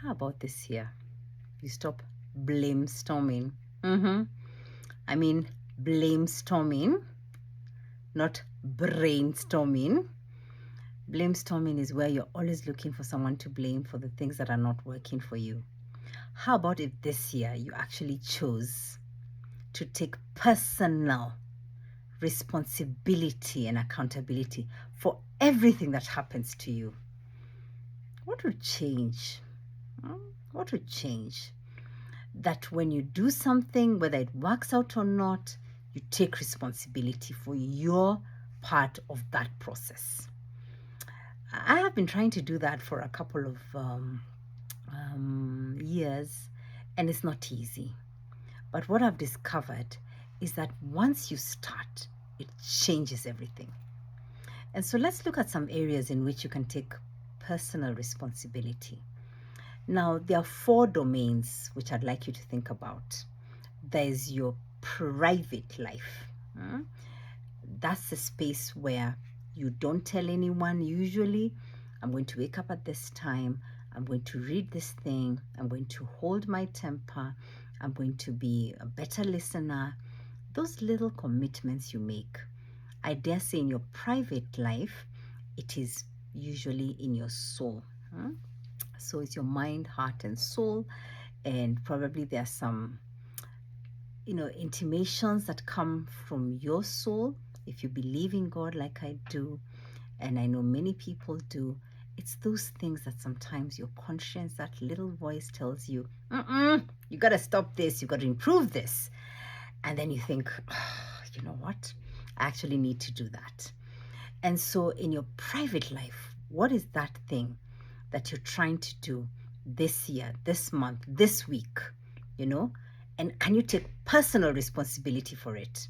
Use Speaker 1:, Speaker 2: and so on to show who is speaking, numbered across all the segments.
Speaker 1: How about this here? You stop blame storming. Mm-hmm. I mean, blame storming, not brainstorming. Blame storming is where you're always looking for someone to blame for the things that are not working for you. How about if this year you actually chose to take personal responsibility and accountability for everything that happens to you? What would change? What would change? That when you do something, whether it works out or not, you take responsibility for your part of that process. I have been trying to do that for a couple of years, and it's not easy. But what I've discovered is that once you start, it changes everything. And so let's look at some areas in which you can take personal responsibility. Now, there are 4 domains which I'd like you to think about. There is your private life. That's the space where you don't tell anyone usually. I'm going to wake up at this time. I'm going to read this thing. I'm going to hold my temper. I'm going to be a better listener. Those little commitments you make, I dare say in your private life, it is usually in your soul. So it's your mind, heart, and soul. And probably there are some, intimations that come from your soul. If you believe in God like I do, and I know many people do, it's those things that sometimes your conscience, that little voice tells you, you got to stop this, you got to improve this. And then you think, you know what? I actually need to do that. And so in your private life, what is that thing that you're trying to do this year, this month, this week, And can you take personal responsibility for it?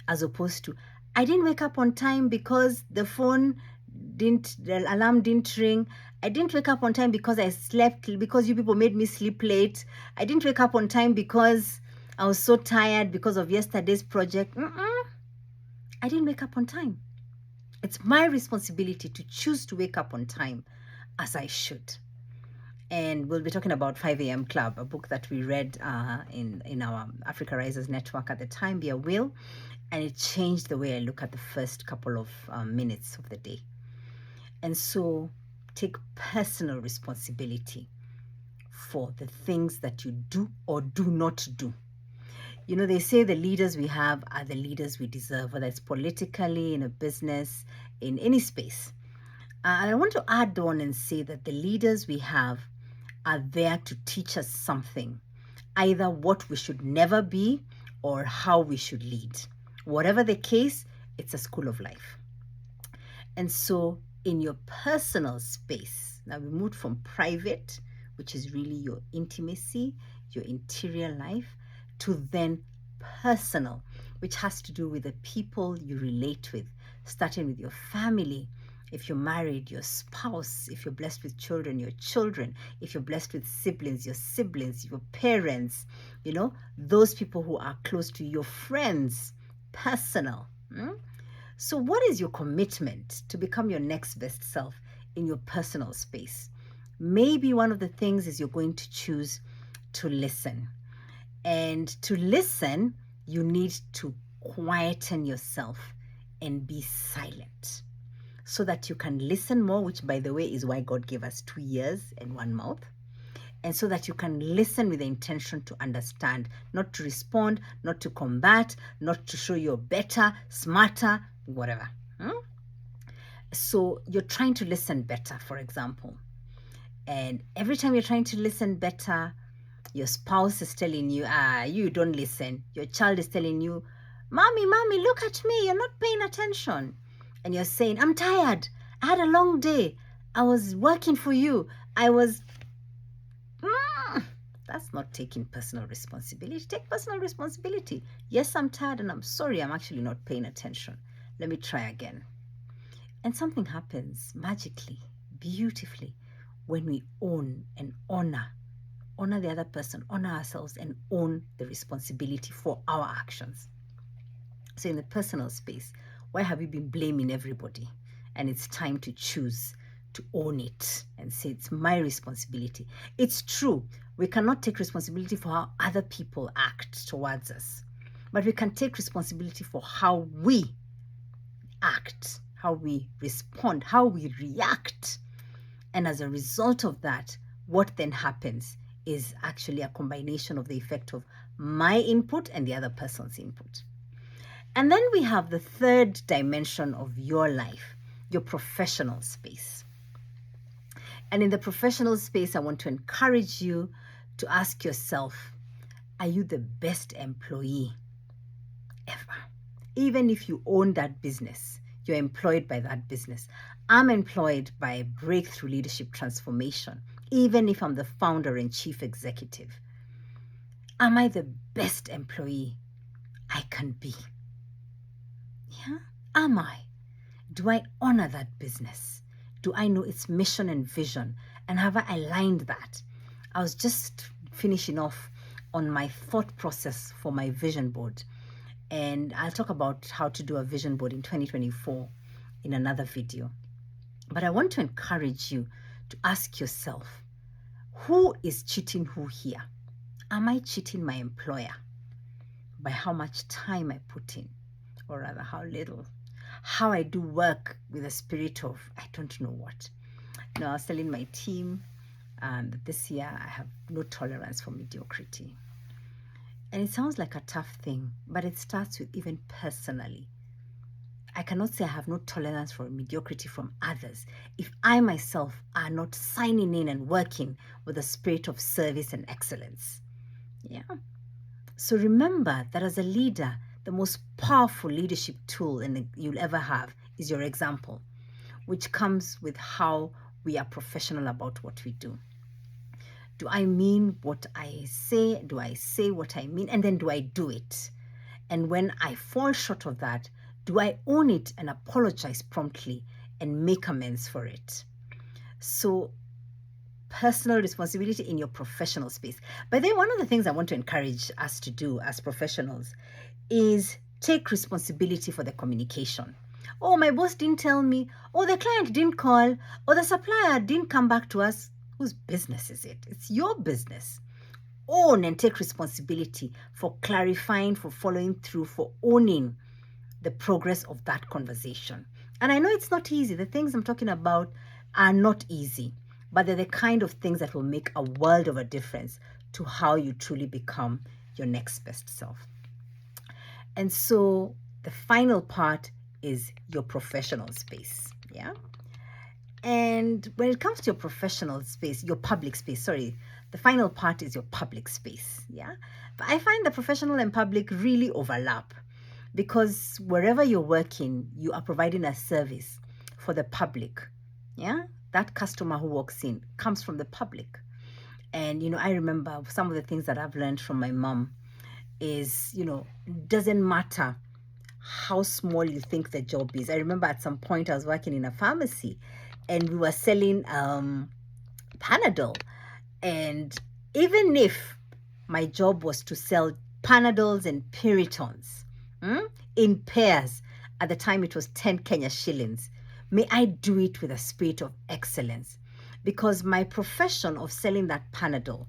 Speaker 1: As opposed to, I didn't wake up on time because the alarm didn't ring. I didn't wake up on time because I slept, because you people made me sleep late. I didn't wake up on time because I was so tired because of yesterday's project. I didn't wake up on time. It's my responsibility to choose to wake up on time as I should. And we'll be talking about 5 a.m. Club, a book that we read in our Africa Risers network at the time via Will, and it changed the way I look at the first couple of minutes of the day. And so take personal responsibility for the things that you do or do not do. They say the leaders we have are the leaders we deserve, whether it's politically, in a business, in any space. And I want to add on and say that the leaders we have are there to teach us something, either what we should never be or how we should lead. Whatever the case, it's a school of life. And so in your personal space, now we moved from private, which is really your intimacy, your interior life, to then personal, which has to do with the people you relate with, starting with your family. If you're married, your spouse. If you're blessed with children, your children. If you're blessed with siblings, your siblings, your parents, those people who are close to your friends, personal. So what is your commitment to become your next best self in your personal space? Maybe one of the things is you're going to choose to listen. And to listen, you need to quieten yourself and be silent so that you can listen more, which, by the way, is why God gave us 2 ears and 1 mouth. And so that you can listen with the intention to understand, not to respond, not to combat, not to show you're better, smarter, whatever. So you're trying to listen better, for example. And every time you're trying to listen better, your spouse is telling you, you don't listen. Your child is telling you, mommy, look at me. You're not paying attention. And you're saying, I'm tired. I had a long day. I was working for you. That's not taking personal responsibility. Take personal responsibility. Yes, I'm tired and I'm sorry. I'm actually not paying attention. Let me try again. And something happens magically, beautifully, when we own and honor the other person, honor ourselves, and own the responsibility for our actions. So in the personal space, why have you been blaming everybody? And it's time to choose to own it and say it's my responsibility. It's true, we cannot take responsibility for how other people act towards us, but we can take responsibility for how we act, how we respond, how we react. And as a result of that, what then happens is actually a combination of the effect of my input and the other person's input. And then we have the third dimension of your life, your professional space. And in the professional space, I want to encourage you to ask yourself, are you the best employee ever? Even if you own that business, you're employed by that business. I'm employed by Breakthrough Leadership Transformation, even if I'm the founder and chief executive. Am I the best employee I can be? Yeah? Am I? Do I honor that business? Do I know its mission and vision? And have I aligned that? I was just finishing off on my thought process for my vision board. And I'll talk about how to do a vision board in 2024 in another video. But I want to encourage you to ask yourself, who is cheating who here? Am I cheating my employer by how much time I put in, or rather how little? How I do work with a spirit of, I don't know what. You know, I was telling my team that this year I have no tolerance for mediocrity. And it sounds like a tough thing, but it starts with even personally. I cannot say I have no tolerance for mediocrity from others if I myself are not signing in and working with a spirit of service and excellence. Yeah. So remember that as a leader, the most powerful leadership tool you'll ever have is your example, which comes with how we are professional about what we do. Do I mean what I say? Do I say what I mean? And then do I do it? And when I fall short of that, do I own it and apologize promptly and make amends for it? So personal responsibility in your professional space. But then one of the things I want to encourage us to do as professionals is take responsibility for the communication. Oh, my boss didn't tell me. Oh, the client didn't call. Or the supplier didn't come back to us. Whose business is it? It's your business. Own and take responsibility for clarifying, for following through, for owning the progress of that conversation. And I know it's not easy. The things I'm talking about are not easy, but they're the kind of things that will make a world of a difference to how you truly become your next best self. And so the final part is your professional space. Yeah. And when it comes to your professional space, your public space, the final part is your public space. Yeah. But I find the professional and public really overlap, because wherever you're working, you are providing a service for the public. Yeah. That customer who walks in comes from the public. And, I remember some of the things that I've learned from my mom is, doesn't matter how small you think the job is. I remember at some point I was working in a pharmacy and we were selling Panadol. And even if my job was to sell Panadols and Pyritons in pairs, at the time it was 10 Kenya shillings, may I do it with a spirit of excellence, because my profession of selling that Panadol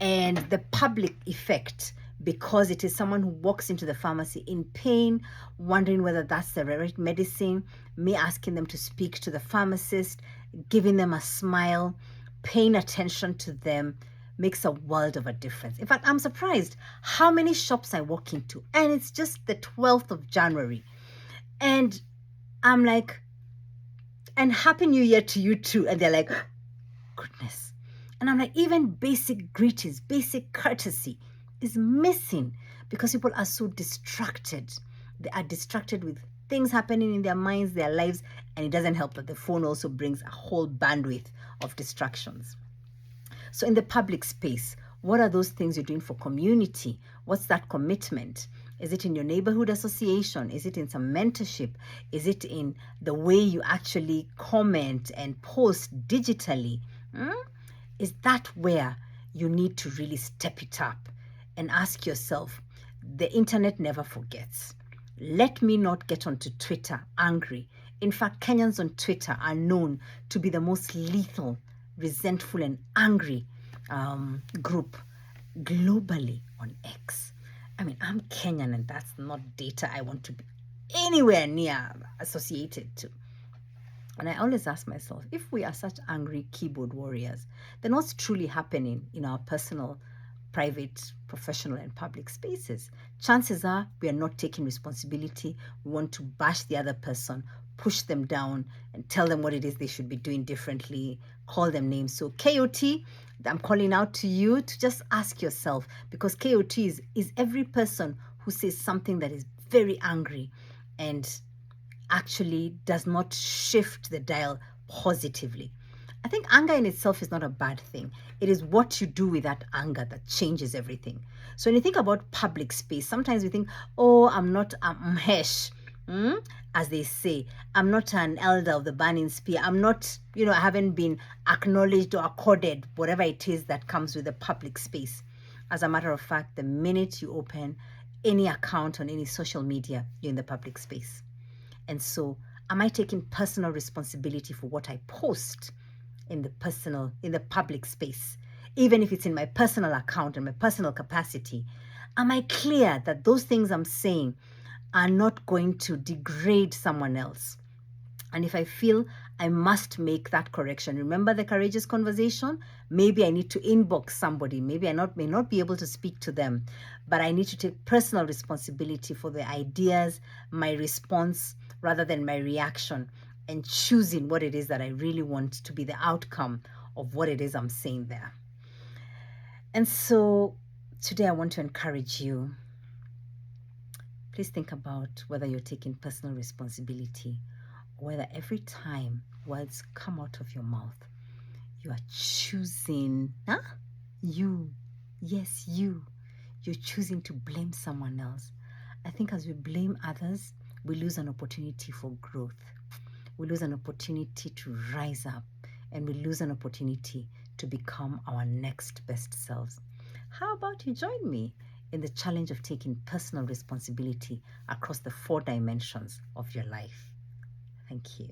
Speaker 1: and the public effect, because it is someone who walks into the pharmacy in pain, wondering whether that's the right medicine, me asking them to speak to the pharmacist, giving them a smile, paying attention to them, makes a world of a difference. In fact, I'm surprised how many shops I walk into, and it's just the 12th of January. And I'm like, and Happy New Year to you too. And they're like, goodness. And I'm like, even basic greetings, basic courtesy is missing because people are so distracted. They are distracted with things happening in their minds, their lives, and it doesn't help that the phone also brings a whole bandwidth of distractions. So in the public space, what are those things you're doing for community? What's that commitment? Is it in your neighborhood association? Is it in some mentorship? Is it in the way you actually comment and post digitally? Is that where you need to really step it up and ask yourself, the internet never forgets. Let me not get onto Twitter angry In fact, Kenyans on Twitter are known to be the most lethal, resentful, and angry group globally on X. I mean, I'm Kenyan, and that's not data I want to be anywhere near associated to. And I always ask myself, if we are such angry keyboard warriors, then what's truly happening in our personal, private, professional, and public spaces? Chances are we are not taking responsibility. We want to bash the other person, push them down, and tell them what it is they should be doing differently, call them names. So KOT, I'm calling out to you to just ask yourself, because KOT is every person who says something that is very angry and actually does not shift the dial positively. I think anger in itself is not a bad thing. It is what you do with that anger that changes everything. So when you think about public space, sometimes we think, oh, I'm not a mhesh, as they say. I'm not an elder of the burning spear. I'm not, I haven't been acknowledged or accorded whatever it is that comes with the public space. As a matter of fact, the minute you open any account on any social media, you're in the public space. And so, am I taking personal responsibility for what I post in the public space? Even if it's in my personal account and my personal capacity, am I clear that those things I'm saying are not going to degrade someone else? And if I feel I must make that correction, remember the courageous conversation? Maybe I need to inbox somebody. Maybe I may not be able to speak to them, but I need to take personal responsibility for the ideas, my response, rather than my reaction, and choosing what it is that I really want to be the outcome of what it is I'm saying there. And so today I want to encourage you. Please think about whether you're taking personal responsibility, whether every time words come out of your mouth, you are choosing, you're choosing to blame someone else. I think as we blame others, we lose an opportunity for growth. We lose an opportunity to rise up, and we lose an opportunity to become our next best selves. How about you join me in the challenge of taking personal responsibility across the 4 dimensions of your life? Thank you.